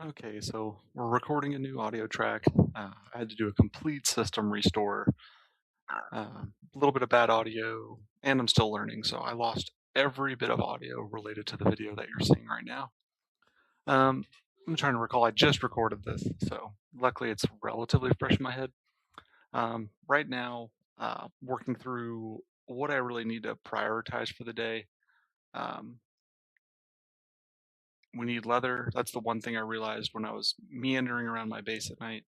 Okay, so we're recording a new audio track. I had to do a complete system restore, a little bit of bad audio, and I'm still learning, so I lost every bit of audio related to the video that you're seeing right now. Um, I'm trying to recall, I just recorded this, so luckily it's relatively fresh in my head. Right now, working through what I really need to prioritize for the day. Um, we need leather. That's the one thing I realized when I was meandering around my base at night.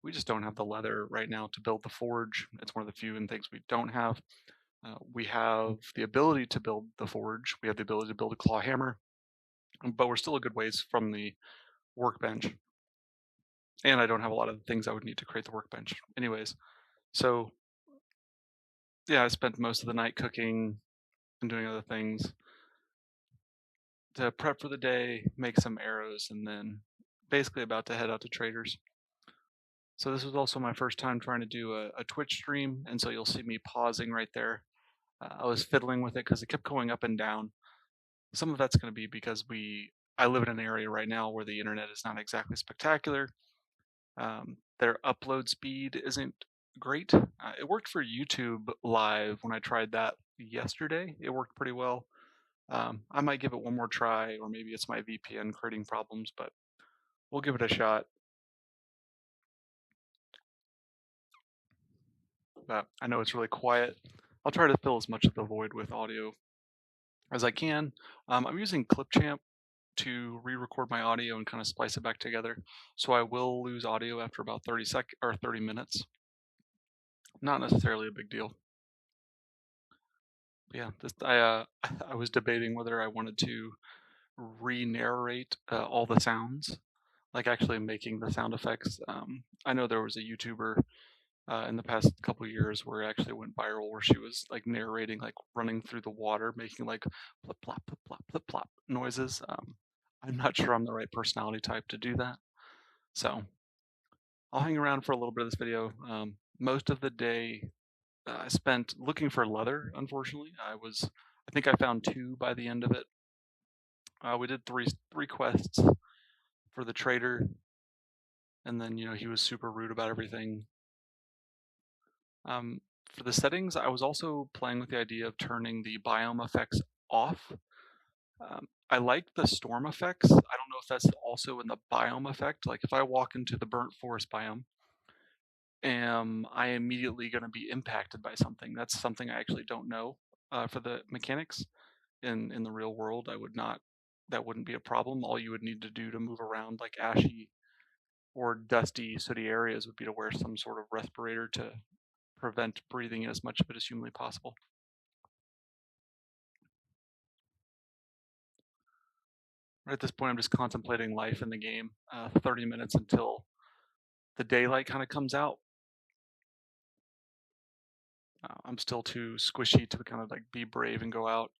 We just don't have the leather right now to build the forge. It's one of the few things we don't have. We have the ability to build the forge. We have the ability to build a claw hammer, but we're still a good ways from the workbench. And I don't have a lot of the things I would need to create the workbench. Anyways, so yeah, I spent most of the night cooking and doing other things to prep for the day, make some arrows, and then basically about to head out to traders. So this was also my first time trying to do a Twitch stream, and so you'll see me pausing right there. I was fiddling with it because it kept going up and down. Some of that's going to be because I live in an area right now where the internet is not exactly spectacular. Their upload speed isn't great. It worked for YouTube Live when I tried that yesterday. It worked pretty well. I might give it one more try, or maybe it's my VPN creating problems, but we'll give it a shot. But I know it's really quiet. I'll try to fill as much of the void with audio as I can. I'm using Clipchamp to re-record my audio and kind of splice it back together. So I will lose audio after about 30 minutes. Not necessarily a big deal. But yeah, I was debating whether I wanted to re-narrate all the sounds, like actually making the sound effects. I know there was a YouTuber in the past couple of years where it actually went viral, where she was like narrating, like running through the water, making like plop plop plop plop plop plop noises. I'm not sure I'm the right personality type to do that, so I'll hang around for a little bit of this video. Most of the day I spent looking for leather. Unfortunately, I think I found two by the end of it. We did three quests for the trader, and then he was super rude about everything. For the settings, I was also playing with the idea of turning the biome effects off. I like the storm effects. I don't know if that's also in the biome effect. Like if I walk into the burnt forest biome, am I immediately going to be impacted by something? That's something I actually don't know for the mechanics. In the real world, I would not. That wouldn't be a problem. All you would need to do to move around like ashy or dusty, sooty areas would be to wear some sort of respirator to prevent breathing in as much of it as humanly possible. Right at this point, I'm just contemplating life in the game. 30 minutes until the daylight kind of comes out. I'm still too squishy to kind of like be brave and go out.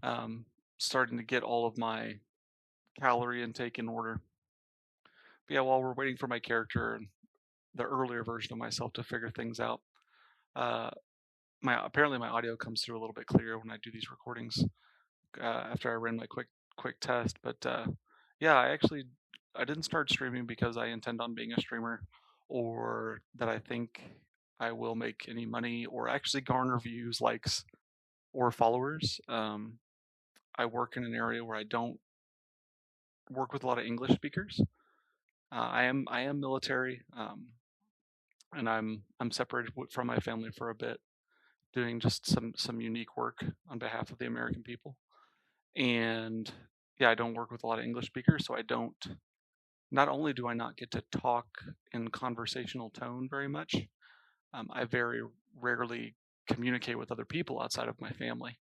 Um, Starting to get all of my calorie intake in order. But yeah, while we're waiting for my character and the earlier version of myself to figure things out, uh, apparently my audio comes through a little bit clearer when I do these recordings after I ran my quick test. But yeah, I didn't start streaming because I intend on being a streamer, or that I think I will make any money or actually garner views, likes, or followers. I work in an area where I don't work with a lot of English speakers. I am military, and I'm separated from my family for a bit, doing just some unique work on behalf of the American people. And yeah, I don't work with a lot of English speakers, so I don't. Not only do I not get to talk in conversational tone very much, I very rarely communicate with other people outside of my family,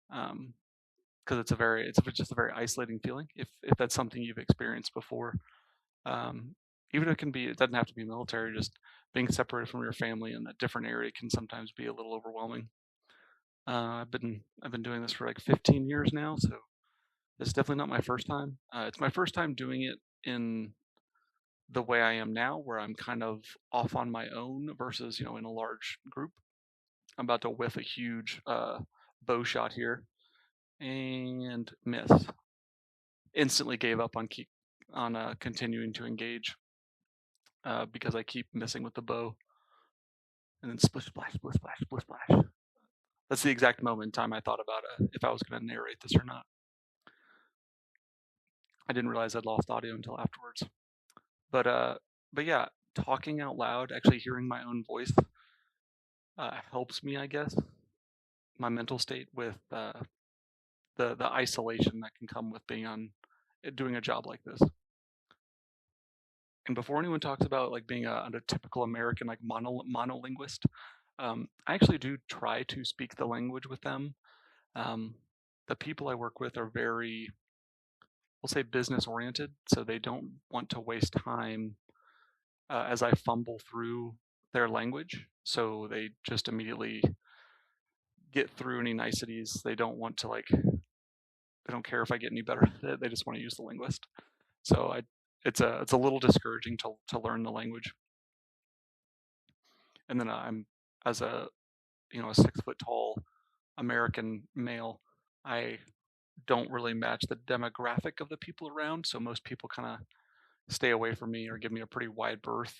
because it's just a very isolating feeling. If that's something you've experienced before, um, even if it doesn't have to be military. Just being separated from your family in a different area can sometimes be a little overwhelming. I've been doing this for like 15 years now, so this is definitely not my first time. It's my first time doing it in the way I am now, where I'm kind of off on my own versus in a large group. I'm about to whiff a huge bow shot here and miss. Instantly gave up on on continuing to engage because I keep missing with the bow, and then splish splash, splish splash, splish splash. That's the exact moment in time I thought about if I was going to narrate this or not. I didn't realize I'd lost audio until afterwards. But yeah, talking out loud, actually hearing my own voice, helps me, I guess, my mental state with the isolation that can come with being on doing a job like this. And before anyone talks about like being a typical American like monolinguist, I actually do try to speak the language with them. Um, the people I work with are very, we'll say, business oriented, so they don't want to waste time as I fumble through their language. So they just immediately get through any niceties. They don't want to like, they don't care if I get any better at it. They just want to use the linguist. So it's a little discouraging to learn the language. And then I'm, as a, a 6 foot tall American male, I don't really match the demographic of the people around. So most people kind of stay away from me or give me a pretty wide berth.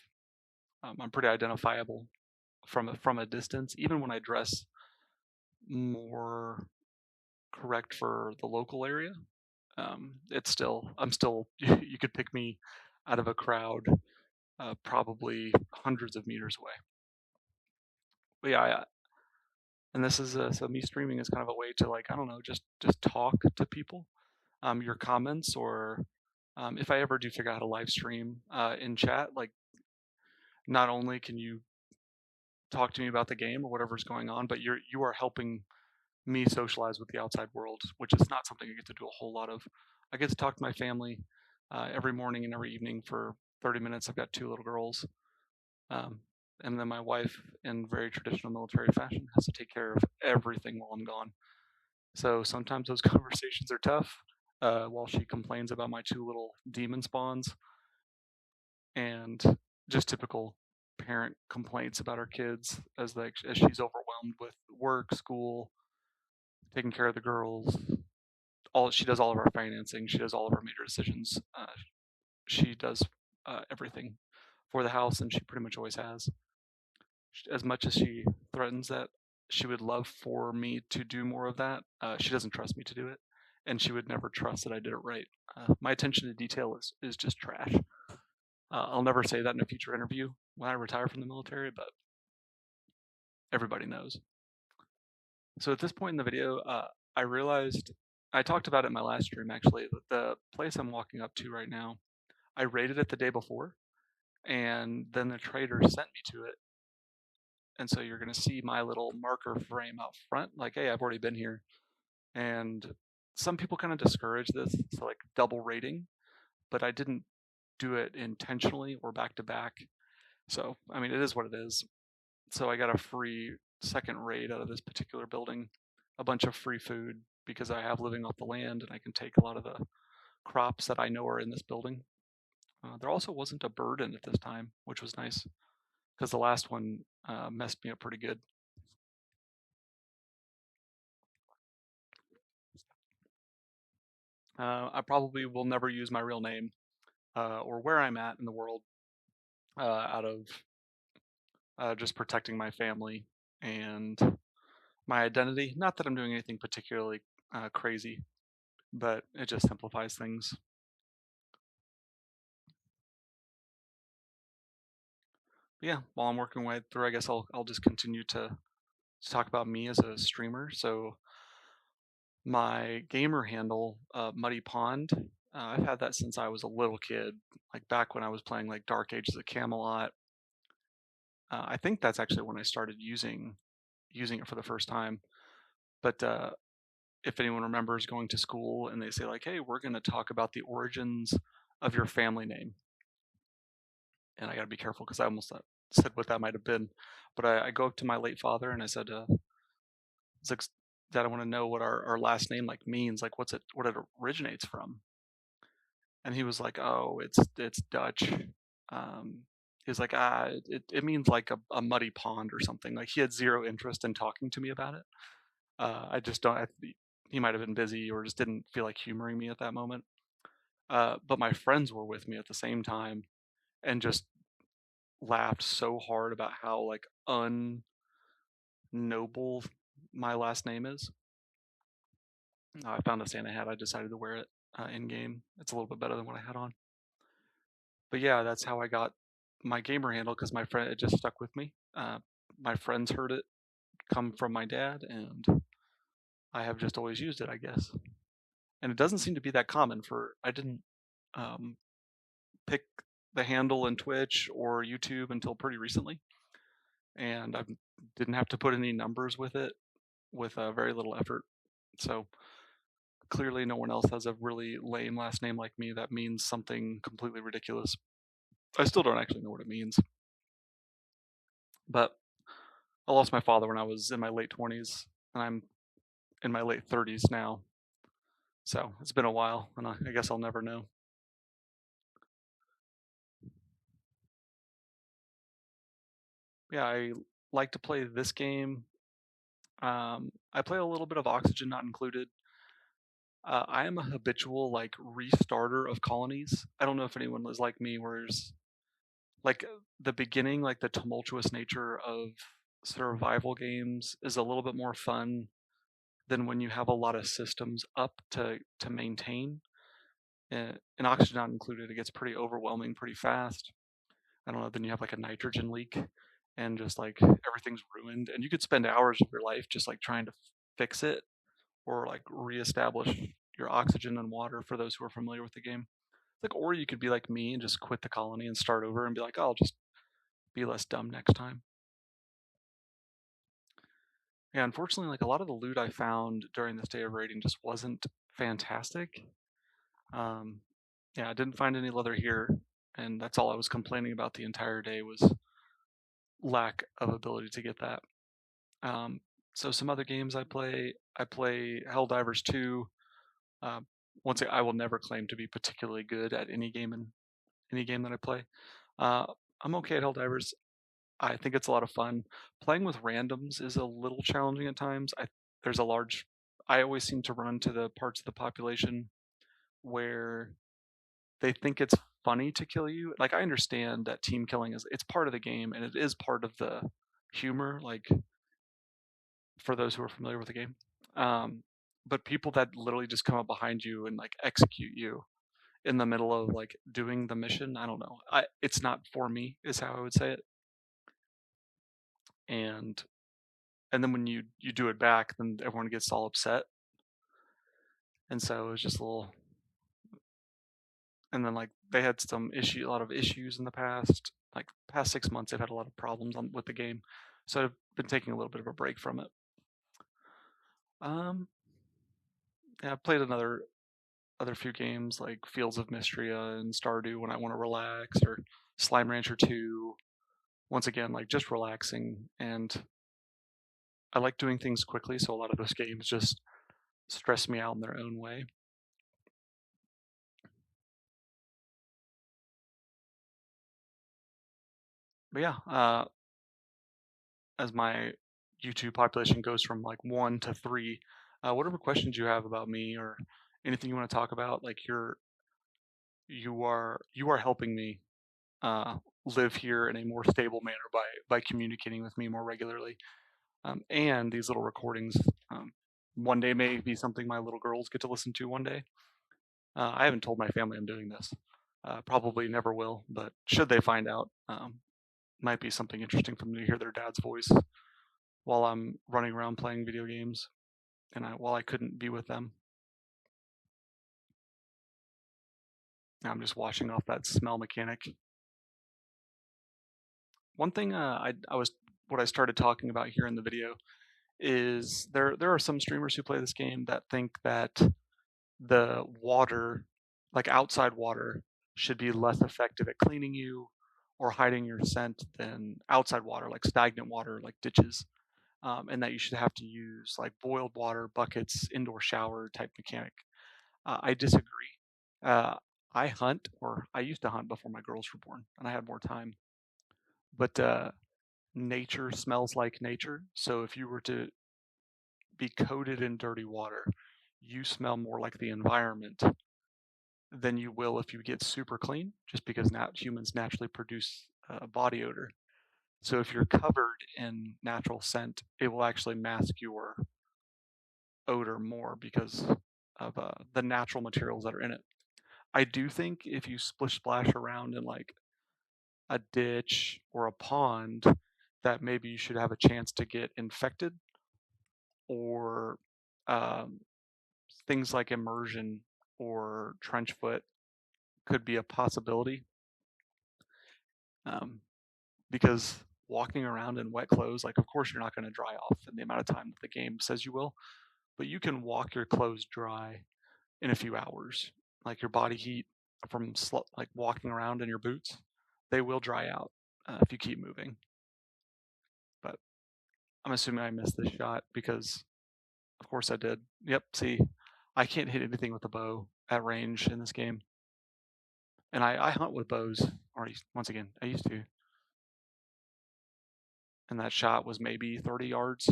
I'm pretty identifiable from a distance, even when I dress more correct for the local area. It's still, I'm still, you could pick me out of a crowd probably hundreds of meters away. But yeah, and this is so me streaming is kind of a way to like, I don't know, just talk to people. Your comments, or if I ever do figure out how to live stream in chat, like not only can you talk to me about the game or whatever's going on, but you are helping me socialize with the outside world, which is not something I get to do a whole lot of. I get to talk to my family every morning and every evening for 30 minutes. I've got 2 little girls. Um, and then my wife, in very traditional military fashion, has to take care of everything while I'm gone. So sometimes those conversations are tough while she complains about my 2 little demon spawns and just typical parent complaints about her kids as she's overwhelmed with work, school, taking care of the girls. She does all of our financing. She does all of our major decisions. She does everything for the house, and she pretty much always has. As much as she threatens that she would love for me to do more of that, she doesn't trust me to do it, and she would never trust that I did it right. My attention to detail is just trash. I'll never say that in a future interview when I retire from the military, but everybody knows. So at this point in the video, I realized, I talked about it in my last stream actually, that the place I'm walking up to right now, I raided it the day before, and then the trader sent me to it. And so you're going to see my little marker frame out front, like, hey, I've already been here. And some people kind of discourage this, so like double rating, but I didn't do it intentionally or back to back. So, I mean, it is what it is. So I got a free second raid out of this particular building, a bunch of free food because I have living off the land and I can take a lot of the crops that I know are in this building. There also wasn't a bird in it this time, which was nice because the last one messed me up pretty good. I probably will never use my real name or where I'm at in the world out of just protecting my family and my identity. Not that I'm doing anything particularly crazy, but it just simplifies things. But yeah, while I'm working my way through, I guess I'll just continue to talk about me as a streamer. So my gamer handle, Muddy Pond, I've had that since I was a little kid, like back when I was playing like Dark Ages of Camelot. I think that's actually when I started using it for the first time. But if anyone remembers going to school and they say like, "Hey, we're going to talk about the origins of your family name," and I got to be careful because I almost said what that might have been. But I go up to my late father and I said, "It's like, Dad, I want to know what our last name like means. Like, what it originates from." And he was like, "Oh, it's Dutch." He was like, it means like a muddy pond or something. Like he had zero interest in talking to me about it. I just don't. He might have been busy or just didn't feel like humoring me at that moment. but my friends were with me at the same time and just laughed so hard about how like unnoble my last name is. I found a Santa hat. I decided to wear it in game. It's a little bit better than what I had on. But yeah, that's how I got my gamer handle because my friend it just stuck with me. My friends heard it come from my dad, and I have just always used it, I guess. And it doesn't seem to be that common for. I didn't um, pick the handle in Twitch or YouTube until pretty recently, and I didn't have to put any numbers with it with very little effort. So clearly, no one else has a really lame last name like me that means something completely ridiculous. I still don't actually know what it means, but I lost my father when I was in my late 20s, and I'm in my late 30s now. So it's been a while, and I guess I'll never know. Yeah, I like to play this game. I play a little bit of Oxygen Not Included. I am a habitual like restarter of colonies. I don't know if anyone is like me, where there's like the beginning, like the tumultuous nature of survival games is a little bit more fun than when you have a lot of systems up to maintain. And Oxygen Not Included, it gets pretty overwhelming pretty fast. I don't know. Then you have like a nitrogen leak, and just like everything's ruined, and you could spend hours of your life just like trying to fix it or like reestablish your oxygen and water for those who are familiar with the game. Like, or you could be like me and just quit the colony and start over and be like, oh, I'll just be less dumb next time. Yeah, unfortunately, like a lot of the loot I found during this day of raiding just wasn't fantastic. Um, yeah, I didn't find any leather here, and that's all I was complaining about the entire day was lack of ability to get that. Um, so some other games I play Helldivers 2. Uh, once again, I will never claim to be particularly good at any game in any game that I play. Uh, I'm okay at Helldivers. I think it's a lot of fun. Playing with randoms is a little challenging at times. There's a large. I always seem to run into the parts of the population where they think it's funny to kill you. Like I understand that team killing is it's part of the game and it is part of the humor. Like for those who are familiar with the game. Um, but people that literally just come up behind you and like execute you in the middle of like doing the mission, I don't know. It's not for me, is how I would say it. And and then when you do it back, then everyone gets all upset. And so it was just a little. And then like they had a lot of issues in the past, like past 6 months. They've had a lot of problems with the game, so I've been taking a little bit of a break from it. Um, yeah, I've played other few games like Fields of Mystria and Stardew when I want to relax, or Slime Rancher 2. Once again, like just relaxing, and I like doing things quickly, so a lot of those games just stress me out in their own way. But yeah, as my YouTube population goes from like 1 to 3, whatever questions you have about me or anything you want to talk about, like you are helping me uh, live here in a more stable manner by communicating with me more regularly. And these little recordings um, one day may be something my little girls get to listen to one day. I haven't told my family I'm doing this. Probably never will, but should they find out, might be something interesting for them to hear their dad's voice while I'm running around playing video games, and while I couldn't be with them. I'm just washing off that smell mechanic. One thing I was what I started talking about here in the video is there are some streamers who play this game that think that the water, like outside water, should be less effective at cleaning you or hiding your scent than outside water, like stagnant water, like ditches, and that you should have to use like boiled water, buckets, indoor shower type mechanic. I disagree. Uh, I hunt, or I used to hunt before my girls were born, and I had more time. But nature smells like nature. So if you were to be coated in dirty water, you smell more like the environment than you will if you get super clean, just because humans naturally produce body odor. So if you're covered in natural scent, it will actually mask your odor more because of the natural materials that are in it. I do think if you splish splash around in like a ditch or a pond, that maybe you should have a chance to get infected, or um, things like immersion or trench foot could be a possibility, um, because walking around in wet clothes, like, of course you're not going to dry off in the amount of time that the game says you will, but you can walk your clothes dry in a few hours. Like your body heat from like walking around in your boots, they will dry out if you keep moving. But I'm assuming I missed this shot because, of course, I did. Yep. See, I can't hit anything with a bow at range in this game, and I hunt with bows. Or once again, I used to, and that shot was maybe 30 yards.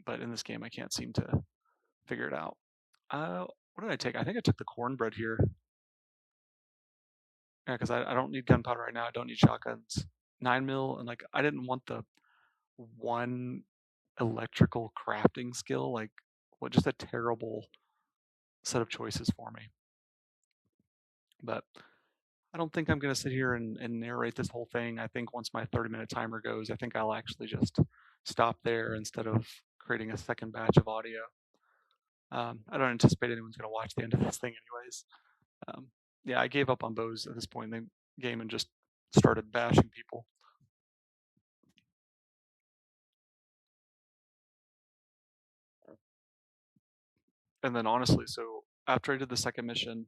But in this game, I can't seem to figure it out. What did I take? I think I took the cornbread here. Yeah, because I don't need gunpowder right now. I don't need shotguns. 9 mil, and like I didn't want the one electrical crafting skill. Like, what, just a terrible set of choices for me. But I don't think I'm going to sit here and narrate this whole thing. I think once my 30-minute timer goes, I think I'll actually just stop there instead of creating a second batch of audio. I don't anticipate anyone's going to watch the end of this thing anyways. Yeah, I gave up on bows at this point in the game and just started bashing people. And then honestly, so after I did the second mission,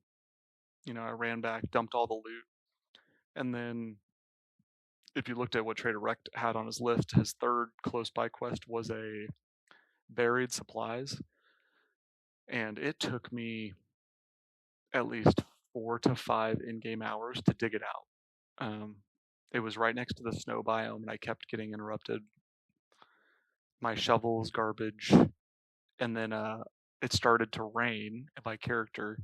I ran back, dumped all the loot, and then if you looked at what Trader Rect had on his list, his third close by quest was a buried supplies, and it took me at least 4 to 5 in-game hours to dig it out. It was right next to the snow biome, and I kept getting interrupted. My shovel's garbage, and then it started to rain, and my character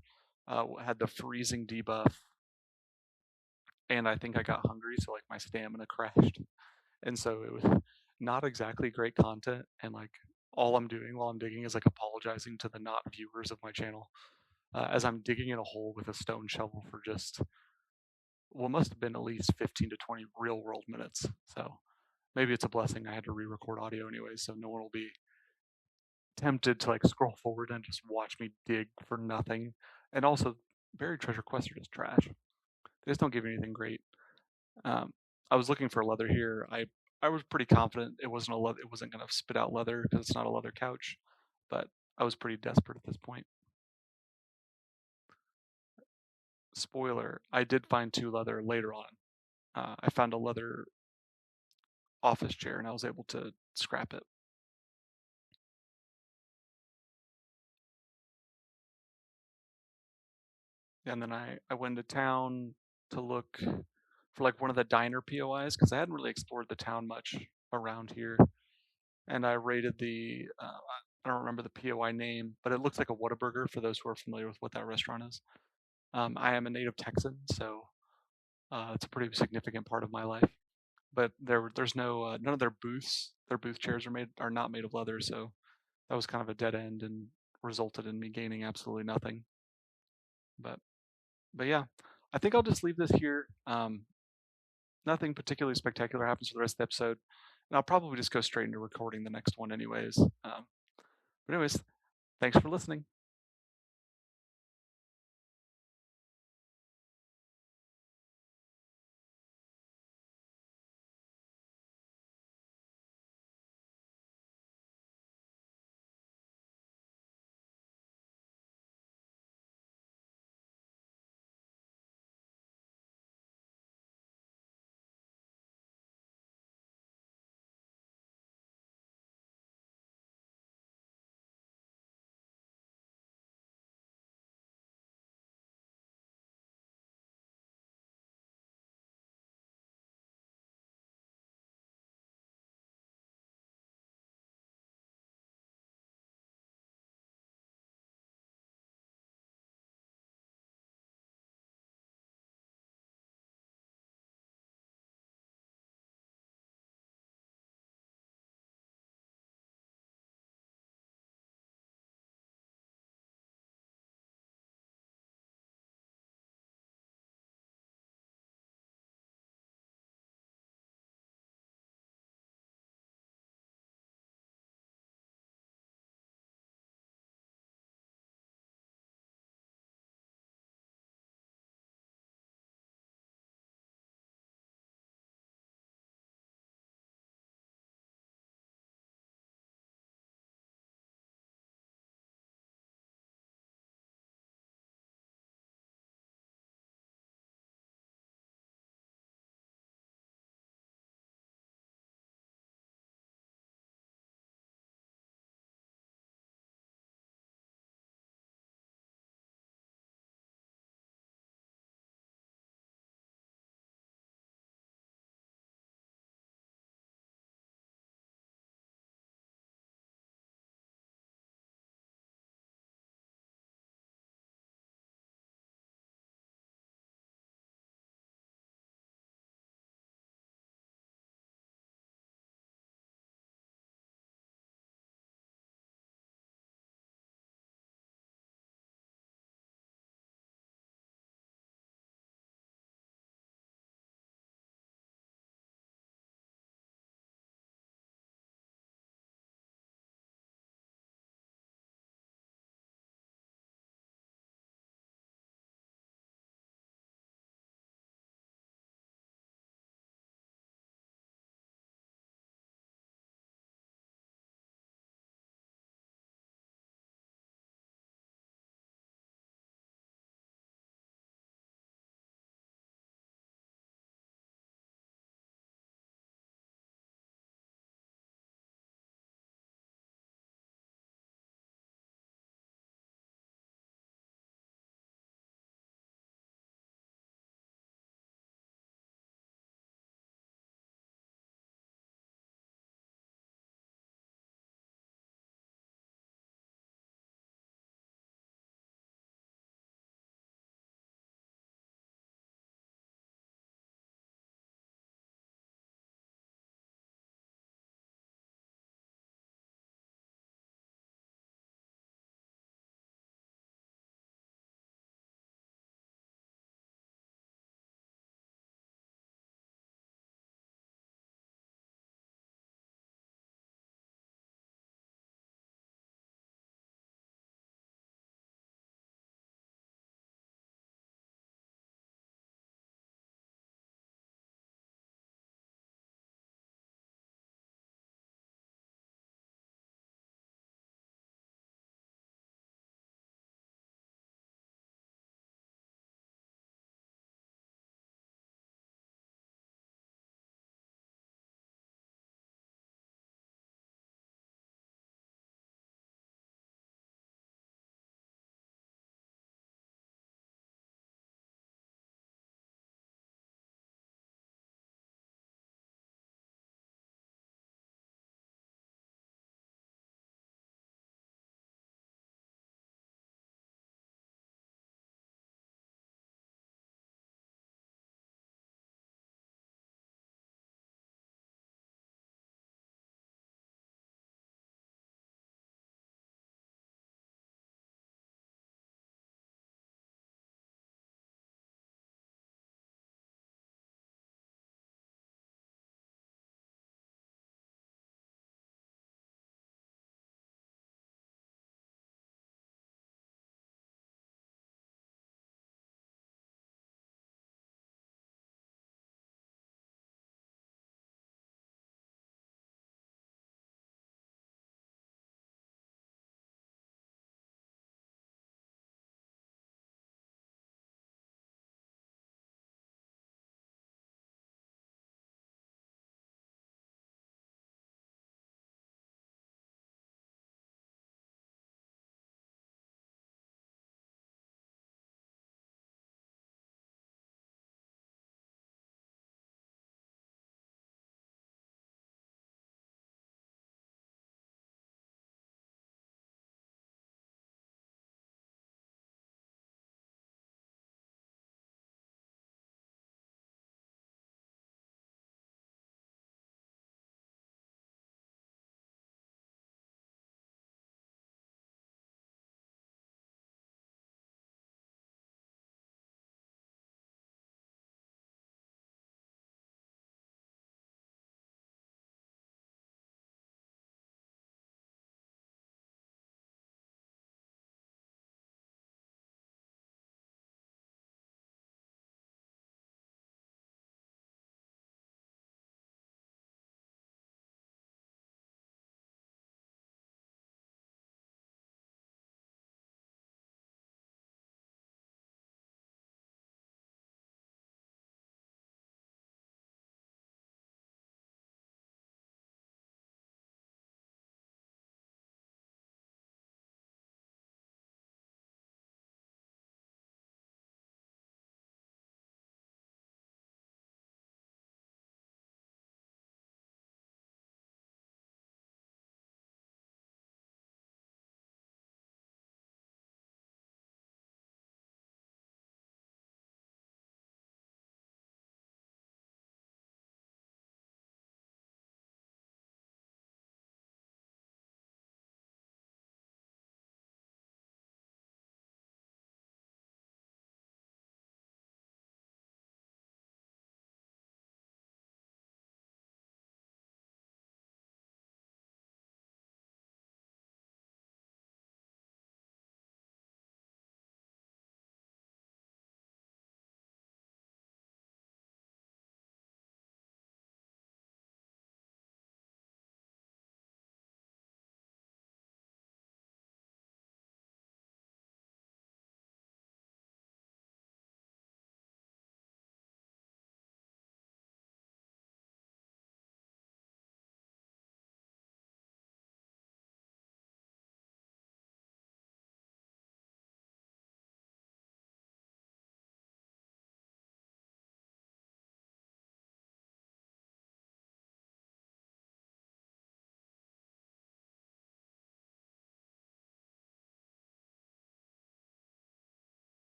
had the freezing debuff, and I think I got hungry, so like my stamina crashed, and so it was not exactly great content, and like all I'm doing while I'm digging is like apologizing to the not viewers of my channel as I'm digging in a hole with a stone shovel for just what must have been at least 15 to 20 real world minutes. So maybe it's a blessing I had to re-record audio anyway, so no one will be tempted to like scroll forward and just watch me dig for nothing. And also, buried treasure quests are just trash. They just don't give you anything great. I was looking for leather here. I was pretty confident it wasn't it wasn't going to spit out leather because it's not a leather couch, but I was pretty desperate at this point. Spoiler: I did find 2 leather later on. I found a leather office chair and I was able to scrap it. And then I went to town to look for like one of the diner POIs because I hadn't really explored the town much around here. And I raided I don't remember the POI name, but it looks like a Whataburger for those who are familiar with what that restaurant is. I am a native Texan, so it's a pretty significant part of my life. But there's no none of their booths. Their booth chairs are not made of leather, so that was kind of a dead end and resulted in me gaining absolutely nothing. But yeah, I think I'll just leave this here. Nothing particularly spectacular happens for the rest of the episode, and I'll probably just go straight into recording the next one anyways. But anyways, thanks for listening.